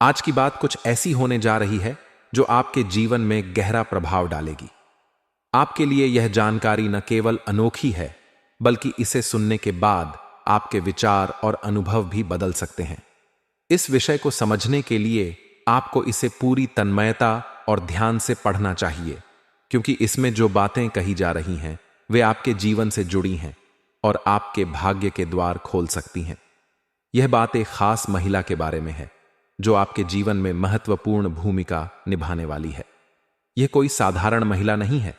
आज की बात कुछ ऐसी होने जा रही है जो आपके जीवन में गहरा प्रभाव डालेगी। आपके लिए यह जानकारी न केवल अनोखी है, बल्कि इसे सुनने के बाद आपके विचार और अनुभव भी बदल सकते हैं। इस विषय को समझने के लिए आपको इसे पूरी तन्मयता और ध्यान से पढ़ना चाहिए, क्योंकि इसमें जो बातें कही जा रही हैं वे आपके जीवन से जुड़ी हैं और आपके भाग्य के द्वार खोल सकती हैं। यह बात एक खास महिला के बारे में है जो आपके जीवन में महत्वपूर्ण भूमिका निभाने वाली है। यह कोई साधारण महिला नहीं है,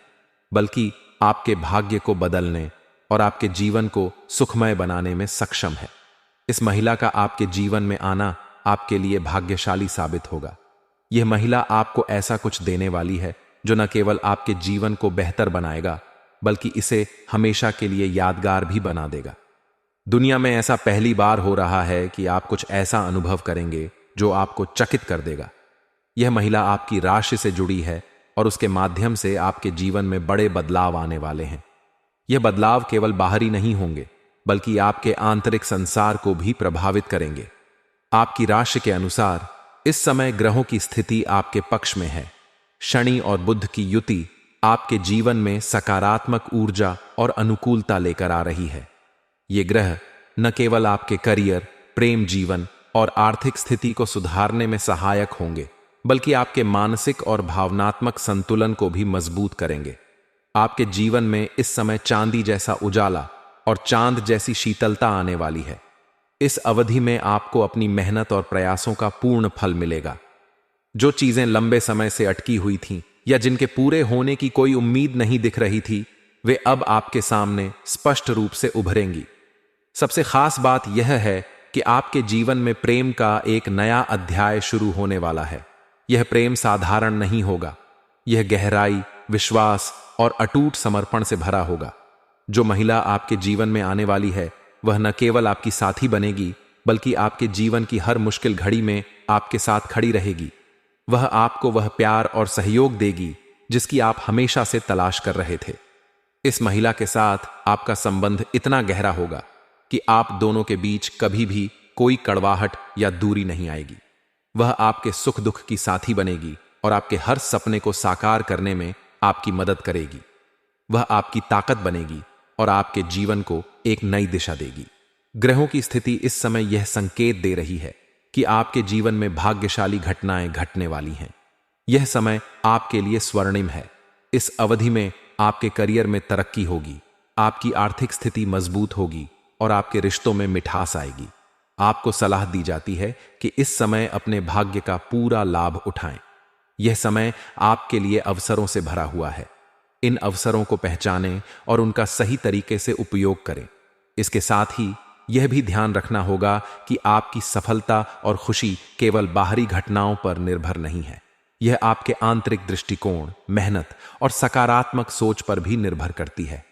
बल्कि आपके भाग्य को बदलने और आपके जीवन को सुखमय बनाने में सक्षम है। इस महिला का आपके जीवन में आना आपके लिए भाग्यशाली साबित होगा। यह महिला आपको ऐसा कुछ देने वाली है जो न केवल आपके जीवन को बेहतर बनाएगा, बल्कि इसे हमेशा के लिए यादगार भी बना देगा। दुनिया में ऐसा पहली बार हो रहा है कि आप कुछ ऐसा अनुभव करेंगे जो आपको चकित कर देगा। यह महिला आपकी राशि से जुड़ी है और उसके माध्यम से आपके जीवन में बड़े बदलाव आने वाले हैं। यह बदलाव केवल बाहरी नहीं होंगे, बल्कि आपके आंतरिक संसार को भी प्रभावित करेंगे। आपकी राशि के अनुसार इस समय ग्रहों की स्थिति आपके पक्ष में है। शनि और बुध की युति आपके जीवन में सकारात्मक ऊर्जा और अनुकूलता लेकर आ रही है। ये ग्रह न केवल आपके करियर, प्रेम जीवन और आर्थिक स्थिति को सुधारने में सहायक होंगे, बल्कि आपके मानसिक और भावनात्मक संतुलन को भी मजबूत करेंगे। आपके जीवन में इस समय चांदी जैसा उजाला और चांद जैसी शीतलता आने वाली है। इस अवधि में आपको अपनी मेहनत और प्रयासों का पूर्ण फल मिलेगा। जो चीजें लंबे समय से अटकी हुई थीं या जिनके पूरे होने की कोई उम्मीद नहीं दिख रही थी, वे अब आपके सामने स्पष्ट रूप से उभरेंगी। सबसे खास बात यह है कि आपके जीवन में प्रेम का एक नया अध्याय शुरू होने वाला है। यह प्रेम साधारण नहीं होगा। यह गहराई, विश्वास और अटूट समर्पण से भरा होगा। जो महिला आपके जीवन में आने वाली है वह न केवल आपकी साथी बनेगी, बल्कि आपके जीवन की हर मुश्किल घड़ी में आपके साथ खड़ी रहेगी। वह आपको वह प्यार और सहयोग देगी जिसकी आप हमेशा से तलाश कर रहे थे। इस महिला के साथ आपका संबंध इतना गहरा होगा कि आप दोनों के बीच कभी भी कोई कड़वाहट या दूरी नहीं आएगी। वह आपके सुख दुख की साथी बनेगी और आपके हर सपने को साकार करने में आपकी मदद करेगी। वह आपकी ताकत बनेगी और आपके जीवन को एक नई दिशा देगी। ग्रहों की स्थिति इस समय यह संकेत दे रही है कि आपके जीवन में भाग्यशाली घटनाएं घटने वाली हैं। यह समय आपके लिए स्वर्णिम है। इस अवधि में आपके करियर में तरक्की होगी, आपकी आर्थिक स्थिति मजबूत होगी और आपके रिश्तों में मिठास आएगी। आपको सलाह दी जाती है कि इस समय अपने भाग्य का पूरा लाभ उठाएं। यह समय आपके लिए अवसरों से भरा हुआ है। इन अवसरों को पहचानें और उनका सही तरीके से उपयोग करें। इसके साथ ही यह भी ध्यान रखना होगा कि आपकी सफलता और खुशी केवल बाहरी घटनाओं पर निर्भर नहीं है। यह आपके आंतरिक दृष्टिकोण, मेहनत और सकारात्मक सोच पर भी निर्भर करती है।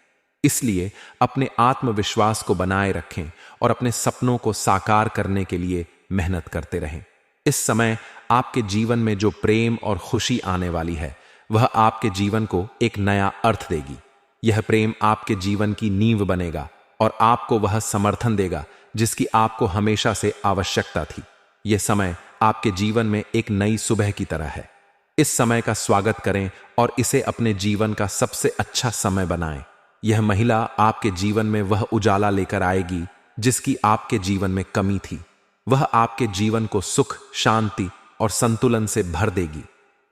इसलिए अपने आत्मविश्वास को बनाए रखें और अपने सपनों को साकार करने के लिए मेहनत करते रहें। इस समय आपके जीवन में जो प्रेम और खुशी आने वाली है, वह आपके जीवन को एक नया अर्थ देगी। यह प्रेम आपके जीवन की नींव बनेगा और आपको वह समर्थन देगा जिसकी आपको हमेशा से आवश्यकता थी। यह समय आपके जीवन में एक नई सुबह की तरह है। इस समय का स्वागत करें और इसे अपने जीवन का सबसे अच्छा समय बनाएं। यह महिला आपके जीवन में वह उजाला लेकर आएगी जिसकी आपके जीवन में कमी थी। वह आपके जीवन को सुख, शांति और संतुलन से भर देगी।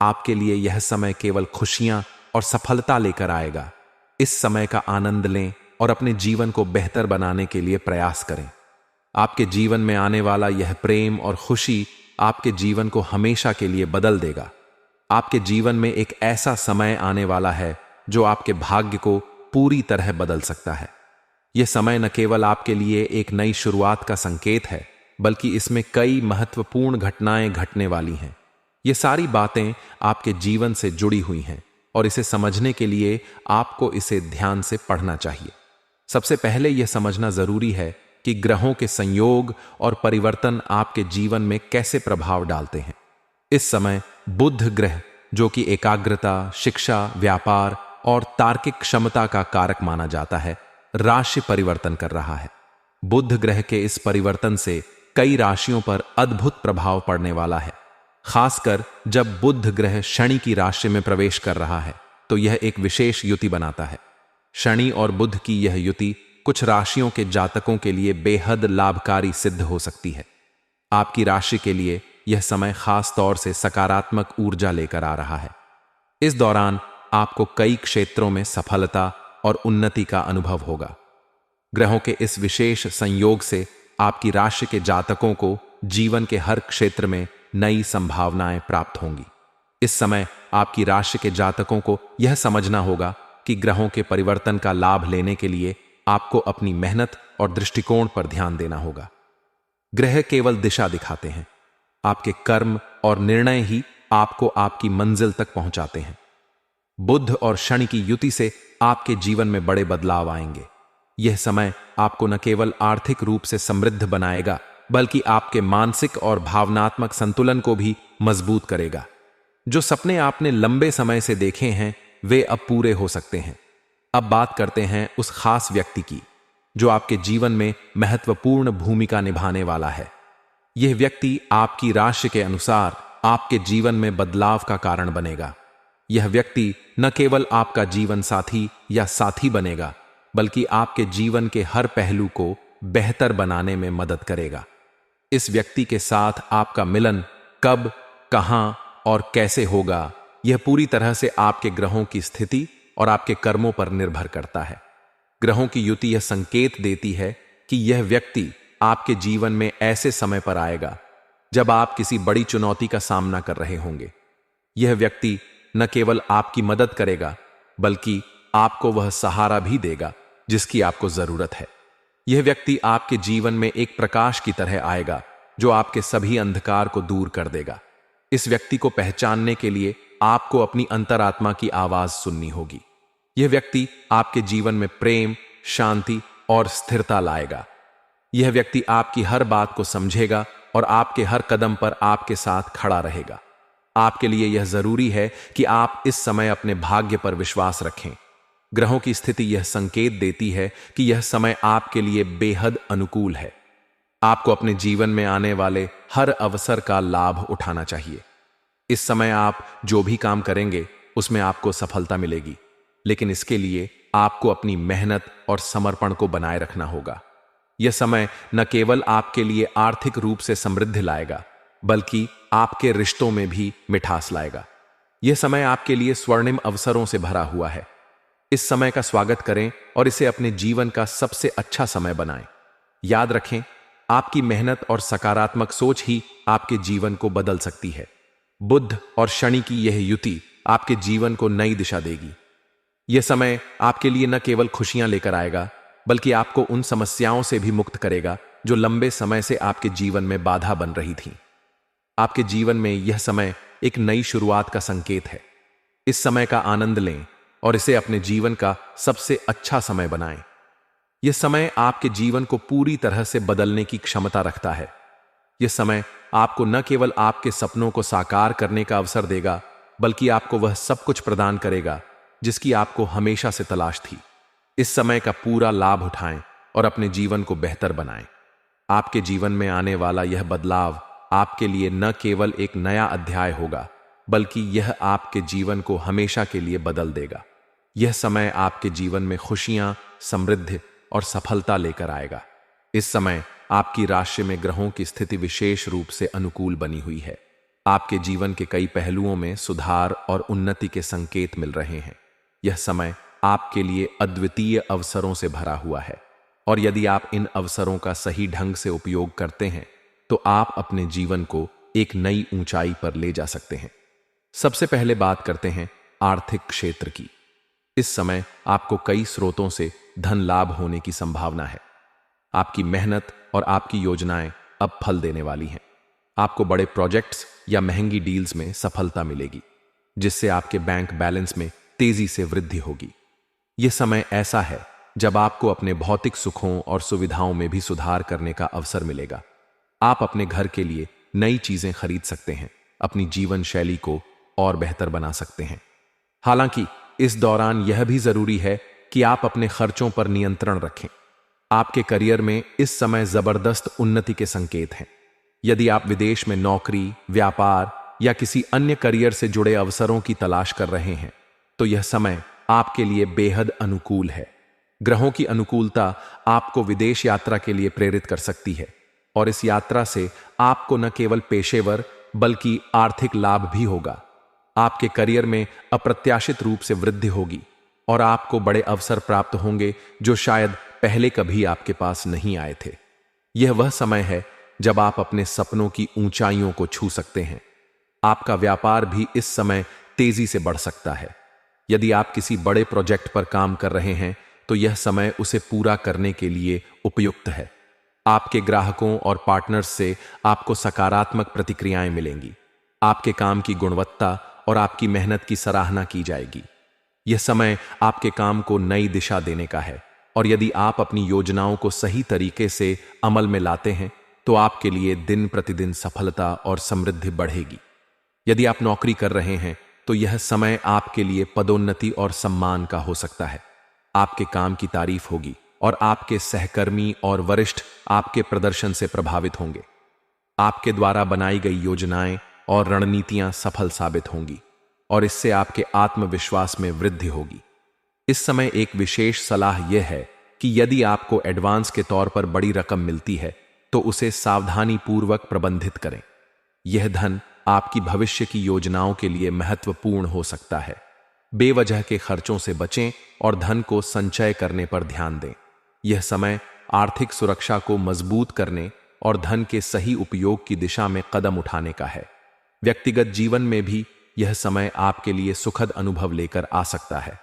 आपके लिए यह समय केवल खुशियां और सफलता लेकर आएगा। इस समय का आनंद लें और अपने जीवन को बेहतर बनाने के लिए प्रयास करें। आपके जीवन में आने वाला यह प्रेम और खुशी आपके जीवन को हमेशा के लिए बदल देगा। आपके जीवन में एक ऐसा समय आने वाला है जो आपके भाग्य को पूरी तरह बदल सकता है। यह समय न केवल आपके लिए एक नई शुरुआत का संकेत है, बल्कि इसमें कई महत्वपूर्ण घटनाएं घटने वाली हैं। ये सारी बातें आपके जीवन से जुड़ी हुई हैं और इसे समझने के लिए आपको इसे ध्यान से पढ़ना चाहिए। सबसे पहले यह समझना जरूरी है कि ग्रहों के संयोग और परिवर्तन आपके जीवन में कैसे प्रभाव डालते हैं। इस समय बुध ग्रह, जो कि एकाग्रता, शिक्षा, व्यापार और तार्किक क्षमता का कारक माना जाता है, राशि परिवर्तन कर रहा है। बुध ग्रह के इस परिवर्तन से कई राशियों पर अद्भुत प्रभाव पड़ने वाला है। खासकर जब बुध ग्रह शनि की राशि में प्रवेश कर रहा है तो यह एक विशेष युति बनाता है। शनि और बुध की यह युति कुछ राशियों के जातकों के लिए बेहद लाभकारी सिद्ध हो सकती है। आपकी राशि के लिए यह समय खास तौर से सकारात्मक ऊर्जा लेकर आ रहा है। इस दौरान आपको कई क्षेत्रों में सफलता और उन्नति का अनुभव होगा। ग्रहों के इस विशेष संयोग से आपकी राशि के जातकों को जीवन के हर क्षेत्र में नई संभावनाएं प्राप्त होंगी। इस समय आपकी राशि के जातकों को यह समझना होगा कि ग्रहों के परिवर्तन का लाभ लेने के लिए आपको अपनी मेहनत और दृष्टिकोण पर ध्यान देना होगा। ग्रह केवल दिशा दिखाते हैं, आपके कर्म और निर्णय ही आपको आपकी मंजिल तक पहुंचाते हैं। बुध और शनि की युति से आपके जीवन में बड़े बदलाव आएंगे। यह समय आपको न केवल आर्थिक रूप से समृद्ध बनाएगा बल्कि आपके मानसिक और भावनात्मक संतुलन को भी मजबूत करेगा। जो सपने आपने लंबे समय से देखे हैं वे अब पूरे हो सकते हैं। अब बात करते हैं उस खास व्यक्ति की जो आपके जीवन में महत्वपूर्ण भूमिका निभाने वाला है। यह व्यक्ति आपकी राशि के अनुसार आपके जीवन में बदलाव का कारण बनेगा। यह व्यक्ति न केवल आपका जीवन साथी या साथी बनेगा बल्कि आपके जीवन के हर पहलू को बेहतर बनाने में मदद करेगा। इस व्यक्ति के साथ आपका मिलन कब, कहां और कैसे होगा, यह पूरी तरह से आपके ग्रहों की स्थिति और आपके कर्मों पर निर्भर करता है। ग्रहों की युति यह संकेत देती है कि यह व्यक्ति आपके जीवन में ऐसे समय पर आएगा जब आप किसी बड़ी चुनौती का सामना कर रहे होंगे। यह व्यक्ति न केवल आपकी मदद करेगा बल्कि आपको वह सहारा भी देगा जिसकी आपको जरूरत है। यह व्यक्ति आपके जीवन में एक प्रकाश की तरह आएगा जो आपके सभी अंधकार को दूर कर देगा। इस व्यक्ति को पहचानने के लिए आपको अपनी अंतरात्मा की आवाज सुननी होगी। यह व्यक्ति आपके जीवन में प्रेम, शांति और स्थिरता लाएगा। यह व्यक्ति आपकी हर बात को समझेगा और आपके हर कदम पर आपके साथ खड़ा रहेगा। आपके लिए यह जरूरी है कि आप इस समय अपने भाग्य पर विश्वास रखें। ग्रहों की स्थिति यह संकेत देती है कि यह समय आपके लिए बेहद अनुकूल है। आपको अपने जीवन में आने वाले हर अवसर का लाभ उठाना चाहिए। इस समय आप जो भी काम करेंगे उसमें आपको सफलता मिलेगी, लेकिन इसके लिए आपको अपनी मेहनत और समर्पण को बनाए रखना होगा। यह समय न केवल आपके लिए आर्थिक रूप से समृद्धि लाएगा बल्कि आपके रिश्तों में भी मिठास लाएगा। यह समय आपके लिए स्वर्णिम अवसरों से भरा हुआ है। इस समय का स्वागत करें और इसे अपने जीवन का सबसे अच्छा समय बनाएं। याद रखें, आपकी मेहनत और सकारात्मक सोच ही आपके जीवन को बदल सकती है। बुध और शनि की यह युति आपके जीवन को नई दिशा देगी। यह समय आपके लिए न केवल खुशियां लेकर आएगा बल्कि आपको उन समस्याओं से भी मुक्त करेगा जो लंबे समय से आपके जीवन में बाधा बन रही थीं। आपके जीवन में यह समय एक नई शुरुआत का संकेत है। इस समय का आनंद लें और इसे अपने जीवन का सबसे अच्छा समय बनाएं। यह समय आपके जीवन को पूरी तरह से बदलने की क्षमता रखता है। यह समय आपको न केवल आपके सपनों को साकार करने का अवसर देगा बल्कि आपको वह सब कुछ प्रदान करेगा जिसकी आपको हमेशा से तलाश थी। इस समय का पूरा लाभ उठाएं और अपने जीवन को बेहतर बनाएं। आपके जीवन में आने वाला यह बदलाव आपके लिए न केवल एक नया अध्याय होगा बल्कि यह आपके जीवन को हमेशा के लिए बदल देगा। यह समय आपके जीवन में खुशियां, समृद्धि और सफलता लेकर आएगा। इस समय आपकी राशि में ग्रहों की स्थिति विशेष रूप से अनुकूल बनी हुई है। आपके जीवन के कई पहलुओं में सुधार और उन्नति के संकेत मिल रहे हैं। यह समय आपके लिए अद्वितीय अवसरों से भरा हुआ है और यदि आप इन अवसरों का सही ढंग से उपयोग करते हैं तो आप अपने जीवन को एक नई ऊंचाई पर ले जा सकते हैं। सबसे पहले बात करते हैं आर्थिक क्षेत्र की। इस समय आपको कई स्रोतों से धन लाभ होने की संभावना है। आपकी मेहनत और आपकी योजनाएं अब फल देने वाली हैं। आपको बड़े प्रोजेक्ट्स या महंगी डील्स में सफलता मिलेगी जिससे आपके बैंक बैलेंस में तेजी से वृद्धि होगी। यह समय ऐसा है जब आपको अपने भौतिक सुखों और सुविधाओं में भी सुधार करने का अवसर मिलेगा। आप अपने घर के लिए नई चीजें खरीद सकते हैं, अपनी जीवन शैली को और बेहतर बना सकते हैं। हालांकि इस दौरान यह भी जरूरी है कि आप अपने खर्चों पर नियंत्रण रखें। आपके करियर में इस समय जबरदस्त उन्नति के संकेत हैं। यदि आप विदेश में नौकरी, व्यापार या किसी अन्य करियर से जुड़े अवसरों की तलाश कर रहे हैं तो यह समय आपके लिए बेहद अनुकूल है। ग्रहों की अनुकूलता आपको विदेश यात्रा के लिए प्रेरित कर सकती है और इस यात्रा से आपको न केवल पेशेवर बल्कि आर्थिक लाभ भी होगा। आपके करियर में अप्रत्याशित रूप से वृद्धि होगी और आपको बड़े अवसर प्राप्त होंगे जो शायद पहले कभी आपके पास नहीं आए थे। यह वह समय है जब आप अपने सपनों की ऊंचाइयों को छू सकते हैं। आपका व्यापार भी इस समय तेजी से बढ़ सकता है। यदि आप किसी बड़े प्रोजेक्ट पर काम कर रहे हैं तो यह समय उसे पूरा करने के लिए उपयुक्त है। आपके ग्राहकों और पार्टनर्स से आपको सकारात्मक प्रतिक्रियाएं मिलेंगी। आपके काम की गुणवत्ता और आपकी मेहनत की सराहना की जाएगी। यह समय आपके काम को नई दिशा देने का है और यदि आप अपनी योजनाओं को सही तरीके से अमल में लाते हैं तो आपके लिए दिन प्रतिदिन सफलता और समृद्धि बढ़ेगी। यदि आप नौकरी कर रहे हैं तो यह समय आपके लिए पदोन्नति और सम्मान का हो सकता है। आपके काम की तारीफ होगी और आपके सहकर्मी और वरिष्ठ आपके प्रदर्शन से प्रभावित होंगे। आपके द्वारा बनाई गई योजनाएं और रणनीतियां सफल साबित होंगी और इससे आपके आत्मविश्वास में वृद्धि होगी। इस समय एक विशेष सलाह यह है कि यदि आपको एडवांस के तौर पर बड़ी रकम मिलती है तो उसे सावधानी पूर्वक प्रबंधित करें। यह धन आपकी भविष्य की योजनाओं के लिए महत्वपूर्ण हो सकता है। बेवजह के खर्चों से बचें और धन को संचय करने पर ध्यान दें। यह समय आर्थिक सुरक्षा को मजबूत करने और धन के सही उपयोग की दिशा में कदम उठाने का है। व्यक्तिगत जीवन में भी यह समय आपके लिए सुखद अनुभव लेकर आ सकता है।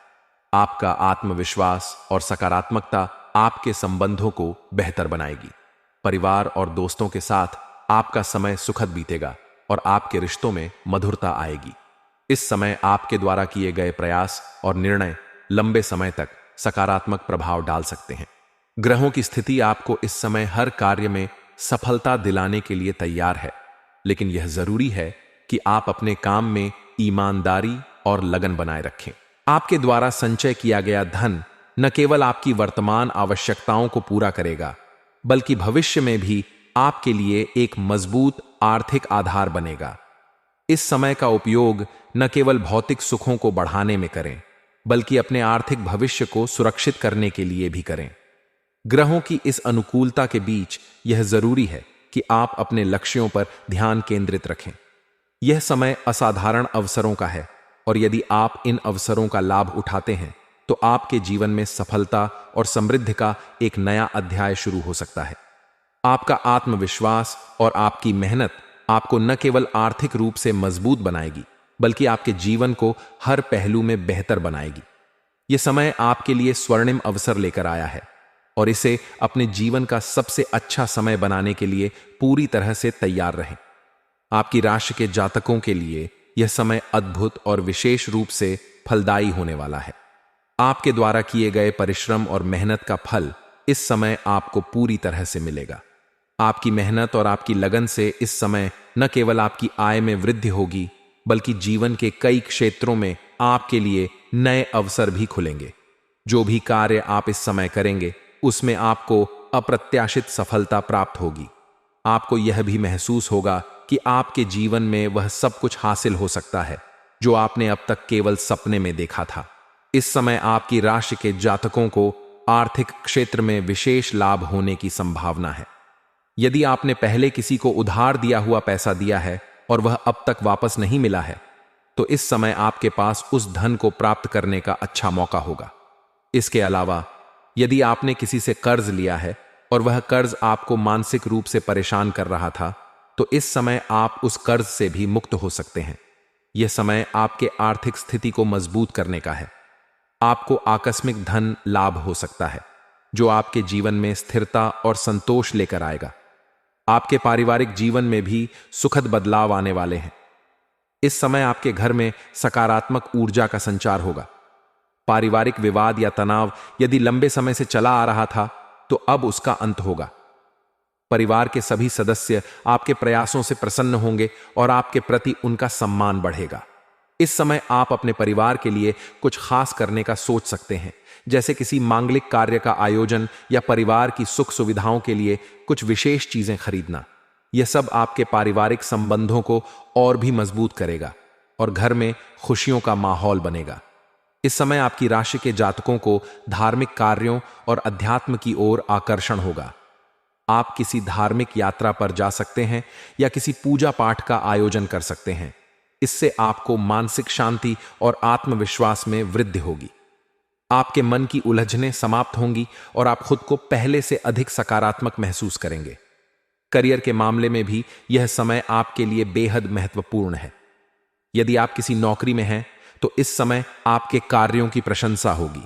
आपका आत्मविश्वास और सकारात्मकता आपके संबंधों को बेहतर बनाएगी। परिवार और दोस्तों के साथ आपका समय सुखद बीतेगा और आपके रिश्तों में मधुरता आएगी। इस समय आपके द्वारा किए गए प्रयास और निर्णय लंबे समय तक सकारात्मक प्रभाव डाल सकते हैं। ग्रहों की स्थिति आपको इस समय हर कार्य में सफलता दिलाने के लिए तैयार है, लेकिन यह जरूरी है कि आप अपने काम में ईमानदारी और लगन बनाए रखें। आपके द्वारा संचय किया गया धन न केवल आपकी वर्तमान आवश्यकताओं को पूरा करेगा, बल्कि भविष्य में भी आपके लिए एक मजबूत आर्थिक आधार बनेगा। इस समय का उपयोग न केवल भौतिक सुखों को बढ़ाने में करें, बल्कि अपने आर्थिक भविष्य को सुरक्षित करने के लिए भी करें। ग्रहों की इस अनुकूलता के बीच यह जरूरी है कि आप अपने लक्ष्यों पर ध्यान केंद्रित रखें। यह समय असाधारण अवसरों का है और यदि आप इन अवसरों का लाभ उठाते हैं तो आपके जीवन में सफलता और समृद्धि का एक नया अध्याय शुरू हो सकता है। आपका आत्मविश्वास और आपकी मेहनत आपको न केवल आर्थिक रूप से मजबूत बनाएगी, बल्कि आपके जीवन को हर पहलू में बेहतर बनाएगी। यह समय आपके लिए स्वर्णिम अवसर लेकर आया है और इसे अपने जीवन का सबसे अच्छा समय बनाने के लिए पूरी तरह से तैयार रहें। आपकी राशि के जातकों के लिए यह समय अद्भुत और विशेष रूप से फलदायी होने वाला है। आपके द्वारा किए गए परिश्रम और मेहनत का फल इस समय आपको पूरी तरह से मिलेगा। आपकी मेहनत और आपकी लगन से इस समय न केवल आपकी आय में वृद्धि होगी, बल्कि जीवन के कई क्षेत्रों में आपके लिए नए अवसर भी खुलेंगे। जो भी कार्य आप इस समय करेंगे उसमें आपको अप्रत्याशित सफलता प्राप्त होगी। आपको यह भी महसूस होगा कि आपके जीवन में वह सब कुछ हासिल हो सकता है जो आपने अब तक केवल सपने में देखा था। इस समय आपकी राशि के जातकों को आर्थिक क्षेत्र में विशेष लाभ होने की संभावना है। यदि आपने पहले किसी को उधार दिया हुआ पैसा दिया है और वह अब तक वापस नहीं मिला है, तो इस समय आपके पास उस धन को प्राप्त करने का अच्छा मौका होगा। इसके अलावा यदि आपने किसी से कर्ज लिया है और वह कर्ज आपको मानसिक रूप से परेशान कर रहा था, तो इस समय आप उस कर्ज से भी मुक्त हो सकते हैं। यह समय आपके आर्थिक स्थिति को मजबूत करने का है। आपको आकस्मिक धन लाभ हो सकता है जो आपके जीवन में स्थिरता और संतोष लेकर आएगा। आपके पारिवारिक जीवन में भी सुखद बदलाव आने वाले हैं। इस समय आपके घर में सकारात्मक ऊर्जा का संचार होगा। पारिवारिक विवाद या तनाव यदि लंबे समय से चला आ रहा था तो अब उसका अंत होगा। परिवार के सभी सदस्य आपके प्रयासों से प्रसन्न होंगे और आपके प्रति उनका सम्मान बढ़ेगा। इस समय आप अपने परिवार के लिए कुछ खास करने का सोच सकते हैं, जैसे किसी मांगलिक कार्य का आयोजन या परिवार की सुख सुविधाओं के लिए कुछ विशेष चीजें खरीदना। यह सब आपके पारिवारिक संबंधों को और भी मजबूत करेगा और घर में खुशियों का माहौल बनेगा। इस समय आपकी राशि के जातकों को धार्मिक कार्यों और अध्यात्म की ओर आकर्षण होगा। आप किसी धार्मिक यात्रा पर जा सकते हैं या किसी पूजा पाठ का आयोजन कर सकते हैं। इससे आपको मानसिक शांति और आत्मविश्वास में वृद्धि होगी। आपके मन की उलझनें समाप्त होंगी और आप खुद को पहले से अधिक सकारात्मक महसूस करेंगे। करियर के मामले में भी यह समय आपके लिए बेहद महत्वपूर्ण है। यदि आप किसी नौकरी में हैं तो इस समय आपके कार्यों की प्रशंसा होगी।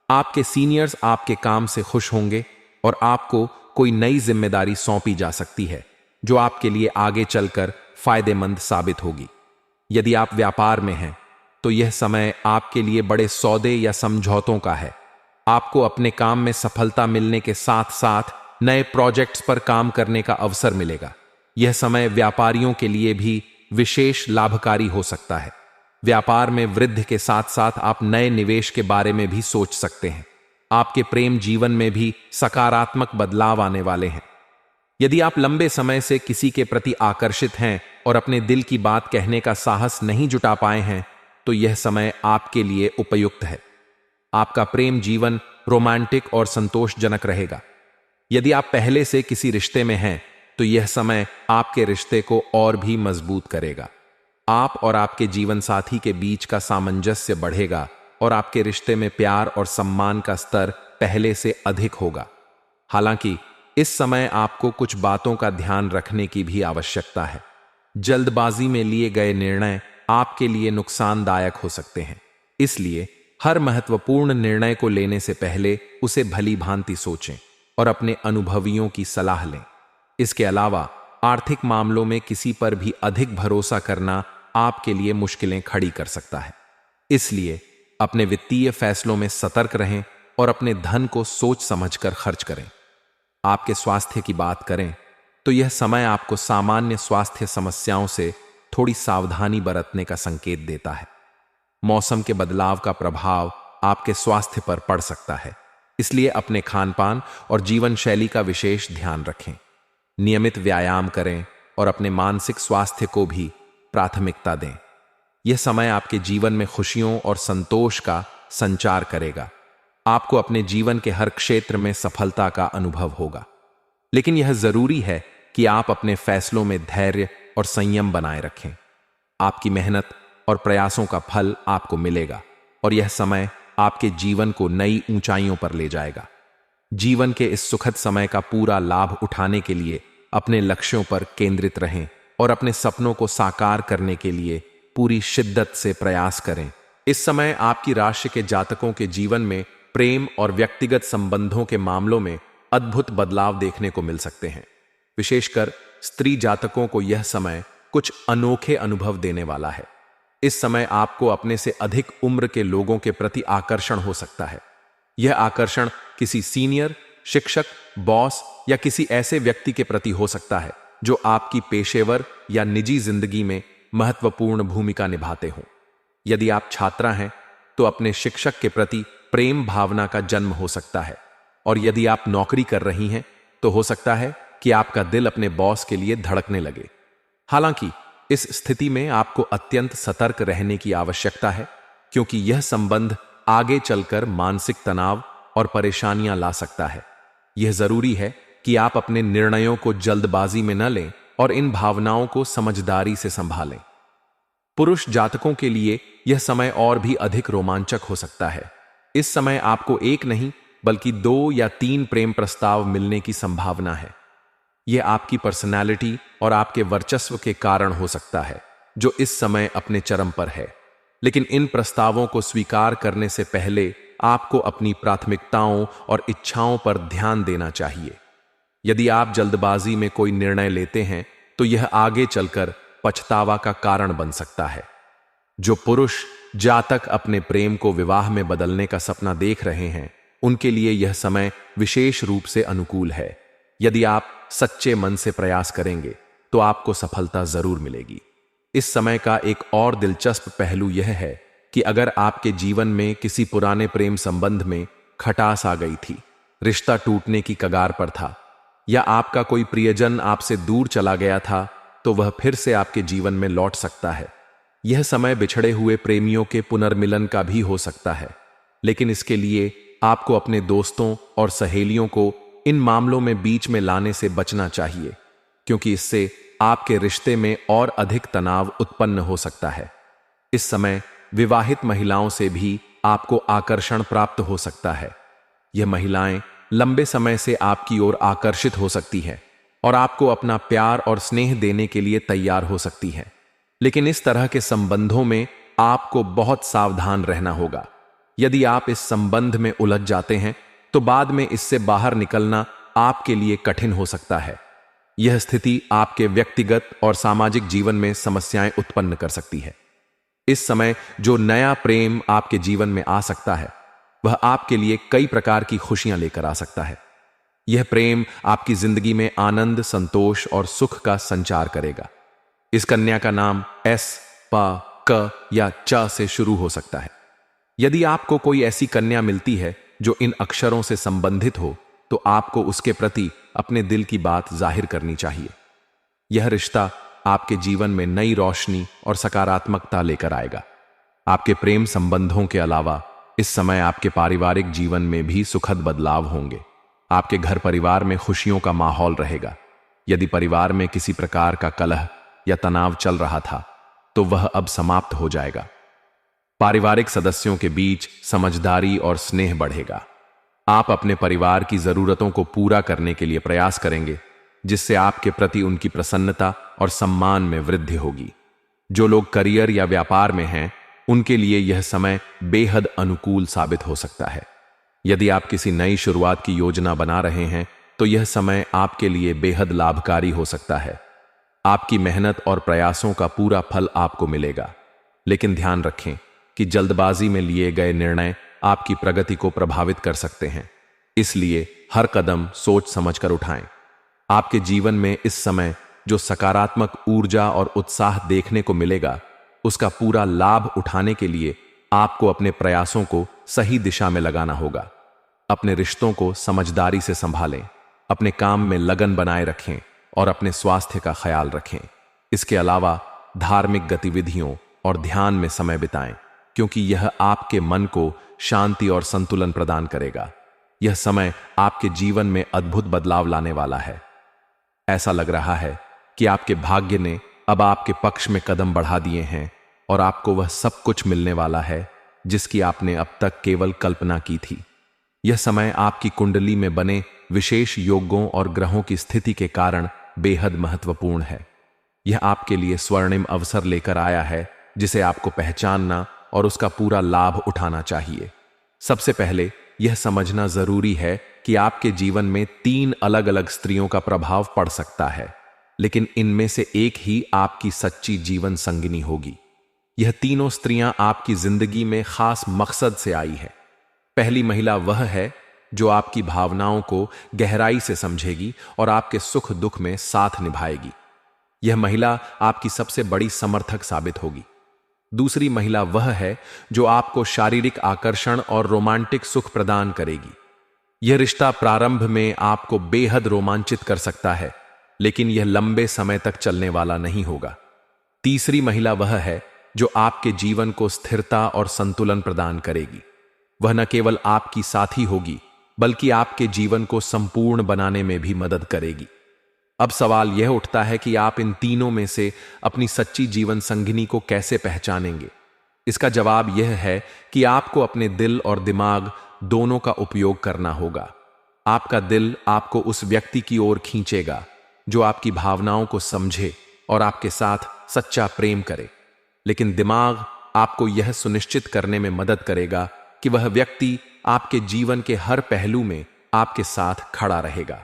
आपके सीनियर्स आपके काम से खुश होंगे और आपको कोई नई जिम्मेदारी सौंपी जा सकती है जो आपके लिए आगे चलकर फायदेमंद साबित होगी। यदि आप व्यापार में हैं तो यह समय आपके लिए बड़े सौदे या समझौतों का है। आपको अपने काम में सफलता मिलने के साथ साथ नए प्रोजेक्ट्स पर काम करने का अवसर मिलेगा। यह समय व्यापारियों के लिए भी विशेष लाभकारी हो सकता है। व्यापार में वृद्धि के साथ साथ आप नए निवेश के बारे में भी सोच सकते हैं। आपके प्रेम जीवन में भी सकारात्मक बदलाव आने वाले हैं। यदि आप लंबे समय से किसी के प्रति आकर्षित हैं और अपने दिल की बात कहने का साहस नहीं जुटा पाए हैं तो यह समय आपके लिए उपयुक्त है। आपका प्रेम जीवन रोमांटिक और संतोषजनक रहेगा। यदि आप पहले से किसी रिश्ते में हैं तो यह समय आपके रिश्ते को और भी मजबूत करेगा। आप और आपके जीवन साथी के बीच का सामंजस्य बढ़ेगा और आपके रिश्ते में प्यार और सम्मान का स्तर पहले से अधिक होगा। हालांकि इस समय आपको कुछ बातों का ध्यान रखने की भी आवश्यकता है। जल्दबाजी में लिए गए निर्णय आपके लिए नुकसानदायक हो सकते हैं। इसलिए हर महत्वपूर्ण निर्णय को लेने से पहले उसे भली भांति सोचें और अपने अनुभवियों की सलाह लें। इसके अलावा आर्थिक मामलों में किसी पर भी अधिक भरोसा करना आपके लिए मुश्किलें खड़ी कर सकता है। इसलिए अपने वित्तीय फैसलों में सतर्क रहें और अपने धन को सोच समझकर खर्च करें। आपके स्वास्थ्य की बात करें तो यह समय आपको सामान्य स्वास्थ्य समस्याओं से थोड़ी सावधानी बरतने का संकेत देता है। मौसम के बदलाव का प्रभाव आपके स्वास्थ्य पर पड़ सकता है, इसलिए अपने खानपान और जीवन शैली का विशेष ध्यान रखें। नियमित व्यायाम करें और अपने मानसिक स्वास्थ्य को भी प्राथमिकता दें। यह समय आपके जीवन में खुशियों और संतोष का संचार करेगा। आपको अपने जीवन के हर क्षेत्र में सफलता का अनुभव होगा, लेकिन यह जरूरी है कि आप अपने फैसलों में धैर्य और संयम बनाए रखें। आपकी मेहनत और प्रयासों का फल आपको मिलेगा और यह समय आपके जीवन को नई ऊंचाइयों पर ले जाएगा। जीवन के इस सुखद समय का पूरा लाभ उठाने के लिए अपने लक्ष्यों पर केंद्रित रहें और अपने सपनों को साकार करने के लिए पूरी शिद्दत से प्रयास करें। इस समय आपकी राशि के जातकों के जीवन में प्रेम और व्यक्तिगत संबंधों के मामलों में अद्भुत बदलाव देखने को मिल सकते हैं। विशेषकर स्त्री जातकों को यह समय कुछ अनोखे अनुभव देने वाला है। इस समय आपको अपने से अधिक उम्र के लोगों के प्रति आकर्षण हो सकता है। यह आकर्षण किसी सीनियर, शिक्षक, बॉस या किसी ऐसे व्यक्ति के प्रति हो सकता है जो आपकी पेशेवर या निजी जिंदगी में महत्वपूर्ण भूमिका निभाते हों। यदि आप छात्रा हैं तो अपने शिक्षक के प्रति प्रेम भावना का जन्म हो सकता है, और यदि आप नौकरी कर रही हैं तो हो सकता है कि आपका दिल अपने बॉस के लिए धड़कने लगे। हालांकि इस स्थिति में आपको अत्यंत सतर्क रहने की आवश्यकता है, क्योंकि यह संबंध आगे चलकर मानसिक तनाव और परेशानियां ला सकता है। यह जरूरी है कि आप अपने निर्णयों को जल्दबाजी में न लें और इन भावनाओं को समझदारी से संभालें। पुरुष जातकों के लिए यह समय और भी अधिक रोमांचक हो सकता है। इस समय आपको एक नहीं बल्कि 2 या 3 प्रेम प्रस्ताव मिलने की संभावना है। यह आपकी पर्सनालिटी और आपके वर्चस्व के कारण हो सकता है, जो इस समय अपने चरम पर है। लेकिन इन प्रस्तावों को स्वीकार करने से पहले आपको अपनी प्राथमिकताओं और इच्छाओं पर ध्यान देना चाहिए। यदि आप जल्दबाजी में कोई निर्णय लेते हैं तो यह आगे चलकर पछतावा का कारण बन सकता है। जो पुरुष जातक अपने प्रेम को विवाह में बदलने का सपना देख रहे हैं, उनके लिए यह समय विशेष रूप से अनुकूल है। यदि आप सच्चे मन से प्रयास करेंगे तो आपको सफलता जरूर मिलेगी। इस समय का एक और दिलचस्प पहलू यह है कि अगर आपके जीवन में किसी पुराने प्रेम संबंध में खटास आ गई थी, रिश्ता टूटने की कगार पर था, या आपका कोई प्रियजन आपसे दूर चला गया था तो वह फिर से आपके जीवन में लौट सकता है। यह समय बिछड़े हुए प्रेमियों के पुनर्मिलन का भी हो सकता है, लेकिन इसके लिए आपको अपने दोस्तों और सहेलियों को इन मामलों में बीच में लाने से बचना चाहिए, क्योंकि इससे आपके रिश्ते में और अधिक तनाव उत्पन्न हो सकता है। इस समय विवाहित महिलाओं से भी आपको आकर्षण प्राप्त हो सकता है। यह महिलाएं लंबे समय से आपकी ओर आकर्षित हो सकती हैं और आपको अपना प्यार और स्नेह देने के लिए तैयार हो सकती हैं। लेकिन इस तरह के संबंधों में आपको बहुत सावधान रहना होगा। यदि आप इस संबंध में उलझ जाते हैं तो बाद में इससे बाहर निकलना आपके लिए कठिन हो सकता है। यह स्थिति आपके व्यक्तिगत और सामाजिक जीवन में समस्याएं उत्पन्न कर सकती है। इस समय जो नया प्रेम आपके जीवन में आ सकता है वह आपके लिए कई प्रकार की खुशियां लेकर आ सकता है। यह प्रेम आपकी जिंदगी में आनंद, संतोष और सुख का संचार करेगा। इस कन्या का नाम एस, प, क या च से शुरू हो सकता है। यदि आपको कोई ऐसी कन्या मिलती है जो इन अक्षरों से संबंधित हो तो आपको उसके प्रति अपने दिल की बात जाहिर करनी चाहिए। यह रिश्ता आपके जीवन में नई रोशनी और सकारात्मकता लेकर आएगा। आपके प्रेम संबंधों के अलावा इस समय आपके पारिवारिक जीवन में भी सुखद बदलाव होंगे। आपके घर परिवार में खुशियों का माहौल रहेगा। यदि परिवार में किसी प्रकार का कलह या तनाव चल रहा था तो वह अब समाप्त हो जाएगा। पारिवारिक सदस्यों के बीच समझदारी और स्नेह बढ़ेगा। आप अपने परिवार की जरूरतों को पूरा करने के लिए प्रयास करेंगे, जिससे आपके प्रति उनकी प्रसन्नता और सम्मान में वृद्धि होगी। जो लोग करियर या व्यापार में हैं, उनके लिए यह समय बेहद अनुकूल साबित हो सकता है। यदि आप किसी नई शुरुआत की योजना बना रहे हैं तो यह समय आपके लिए बेहद लाभकारी हो सकता है। आपकी मेहनत और प्रयासों का पूरा फल आपको मिलेगा, लेकिन ध्यान रखें कि जल्दबाजी में लिए गए निर्णय आपकी प्रगति को प्रभावित कर सकते हैं। इसलिए हर कदम सोच समझकर उठाएं। आपके जीवन में इस समय जो सकारात्मक ऊर्जा और उत्साह देखने को मिलेगा, उसका पूरा लाभ उठाने के लिए आपको अपने प्रयासों को सही दिशा में लगाना होगा। अपने रिश्तों को समझदारी से संभालें, अपने काम में लगन बनाए रखें और अपने स्वास्थ्य का ख्याल रखें। इसके अलावा धार्मिक गतिविधियों और ध्यान में समय बिताएं, क्योंकि यह आपके मन को शांति और संतुलन प्रदान करेगा। यह समय आपके जीवन में अद्भुत बदलाव लाने वाला है। ऐसा लग रहा है कि आपके भाग्य ने अब आपके पक्ष में कदम बढ़ा दिए हैं और आपको वह सब कुछ मिलने वाला है जिसकी आपने अब तक केवल कल्पना की थी। यह समय आपकी कुंडली में बने विशेष योगों और ग्रहों की स्थिति के कारण बेहद महत्वपूर्ण है। यह आपके लिए स्वर्णिम अवसर लेकर आया है, जिसे आपको पहचानना और उसका पूरा लाभ उठाना चाहिए। सबसे पहले यह समझना जरूरी है कि आपके जीवन में 3 अलग अलग स्त्रियों का प्रभाव पड़ सकता है, लेकिन इनमें से एक ही आपकी सच्ची जीवन संगिनी होगी। यह तीनों स्त्रियां आपकी जिंदगी में खास मकसद से आई है। पहली महिला वह है जो आपकी भावनाओं को गहराई से समझेगी और आपके सुख दुख में साथ निभाएगी। यह महिला आपकी सबसे बड़ी समर्थक साबित होगी। दूसरी महिला वह है जो आपको शारीरिक आकर्षण और रोमांटिक सुख प्रदान करेगी। यह रिश्ता प्रारंभ में आपको बेहद रोमांचित कर सकता है, लेकिन यह लंबे समय तक चलने वाला नहीं होगा। तीसरी महिला वह है जो आपके जीवन को स्थिरता और संतुलन प्रदान करेगी। वह न केवल आपकी साथी होगी, बल्कि आपके जीवन को संपूर्ण बनाने में भी मदद करेगी। अब सवाल यह उठता है कि आप इन तीनों में से अपनी सच्ची जीवन संगिनी को कैसे पहचानेंगे। इसका जवाब यह है कि आपको अपने दिल और दिमाग दोनों का उपयोग करना होगा। आपका दिल आपको उस व्यक्ति की ओर खींचेगा जो आपकी भावनाओं को समझे और आपके साथ सच्चा प्रेम करे, लेकिन दिमाग आपको यह सुनिश्चित करने में मदद करेगा कि वह व्यक्ति आपके जीवन के हर पहलू में आपके साथ खड़ा रहेगा।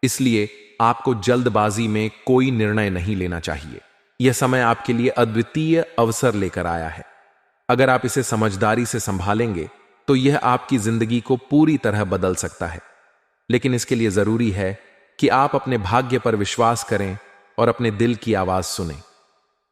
इसलिए आपको जल्दबाजी में कोई निर्णय नहीं लेना चाहिए। यह समय आपके लिए अद्वितीय अवसर लेकर आया है। अगर आप इसे समझदारी से संभालेंगे तो यह आपकी जिंदगी को पूरी तरह बदल सकता है, लेकिन इसके लिए जरूरी है कि आप अपने भाग्य पर विश्वास करें और अपने दिल की आवाज सुनें।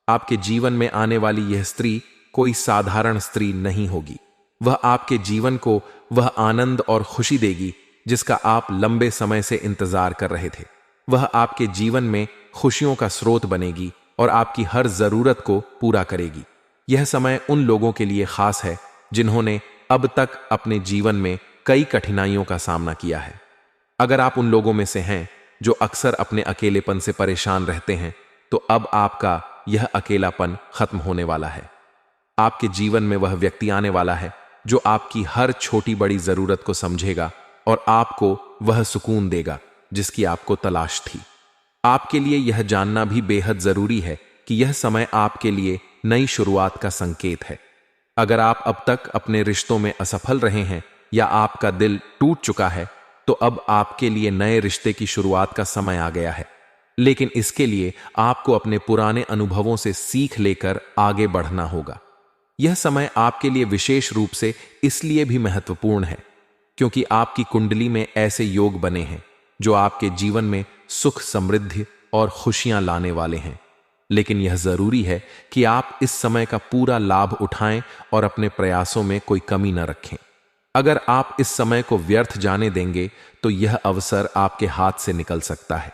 आपके जीवन में आने वाली यह स्त्री कोई साधारण स्त्री नहीं होगी। वह आपके जीवन को वह आनंद और खुशी देगी जिसका आप लंबे समय से इंतजार कर रहे थे। वह आपके जीवन में खुशियों का स्रोत बनेगी और आपकी हर जरूरत को पूरा करेगी। यह समय उन लोगों के लिए खास है जिन्होंने अब तक अपने जीवन में कई कठिनाइयों का सामना किया है। अगर आप उन लोगों में से हैं जो अक्सर अपने अकेलेपन से परेशान रहते हैं, तो अब आपका यह अकेलापन खत्म होने वाला है। आपके जीवन में वह व्यक्ति आने वाला है जो आपकी हर छोटी बड़ी जरूरत को समझेगा और आपको वह सुकून देगा जिसकी आपको तलाश थी। आपके लिए यह जानना भी बेहद जरूरी है कि यह समय आपके लिए नई शुरुआत का संकेत है। अगर आप अब तक अपने रिश्तों में असफल रहे हैं या आपका दिल टूट चुका है, तो अब आपके लिए नए रिश्ते की शुरुआत का समय आ गया है। लेकिन इसके लिए आपको अपने पुराने अनुभवों से सीख लेकर आगे बढ़ना होगा। यह समय आपके लिए विशेष रूप से इसलिए भी महत्वपूर्ण है क्योंकि आपकी कुंडली में ऐसे योग बने हैं जो आपके जीवन में सुख, समृद्धि और खुशियां लाने वाले हैं। लेकिन यह जरूरी है कि आप इस समय का पूरा लाभ उठाएं और अपने प्रयासों में कोई कमी न रखें। अगर आप इस समय को व्यर्थ जाने देंगे तो यह अवसर आपके हाथ से निकल सकता है।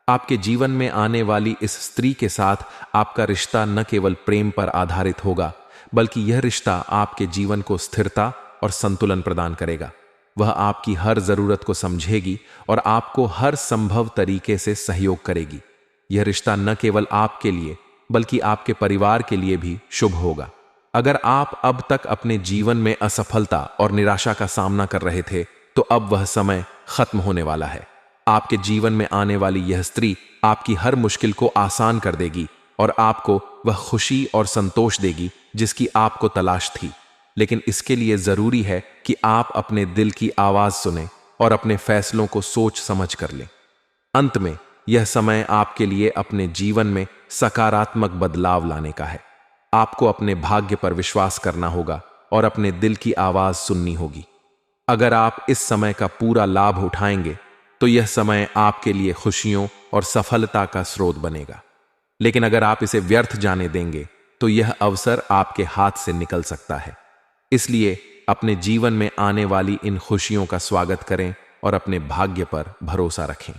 आपके जीवन में आने वाली इस स्त्री के साथ आपका रिश्ता न केवल प्रेम पर आधारित होगा, बल्कि यह रिश्ता आपके जीवन को स्थिरता और संतुलन प्रदान करेगा। वह आपकी हर जरूरत को समझेगी और आपको हर संभव तरीके से सहयोग करेगी। यह रिश्ता न केवल आपके लिए बल्कि आपके परिवार के लिए भी शुभ होगा। अगर आप अब तक अपने जीवन में असफलता और निराशा का सामना कर रहे थे, तो अब वह समय खत्म होने वाला है। आपके जीवन में आने वाली यह स्त्री आपकी हर मुश्किल को आसान कर देगी और आपको वह खुशी और संतोष देगी जिसकी आपको तलाश थी। लेकिन इसके लिए जरूरी है कि आप अपने दिल की आवाज सुनें और अपने फैसलों को सोच समझ कर लें। अंत में यह समय आपके लिए अपने जीवन में सकारात्मक बदलाव लाने का है। आपको अपने भाग्य पर विश्वास करना होगा और अपने दिल की आवाज सुननी होगी। अगर आप इस समय का पूरा लाभ उठाएंगे तो यह समय आपके लिए खुशियों और सफलता का स्रोत बनेगा। लेकिन अगर आप इसे व्यर्थ जाने देंगे तो यह अवसर आपके हाथ से निकल सकता है। इसलिए अपने जीवन में आने वाली इन खुशियों का स्वागत करें और अपने भाग्य पर भरोसा रखें।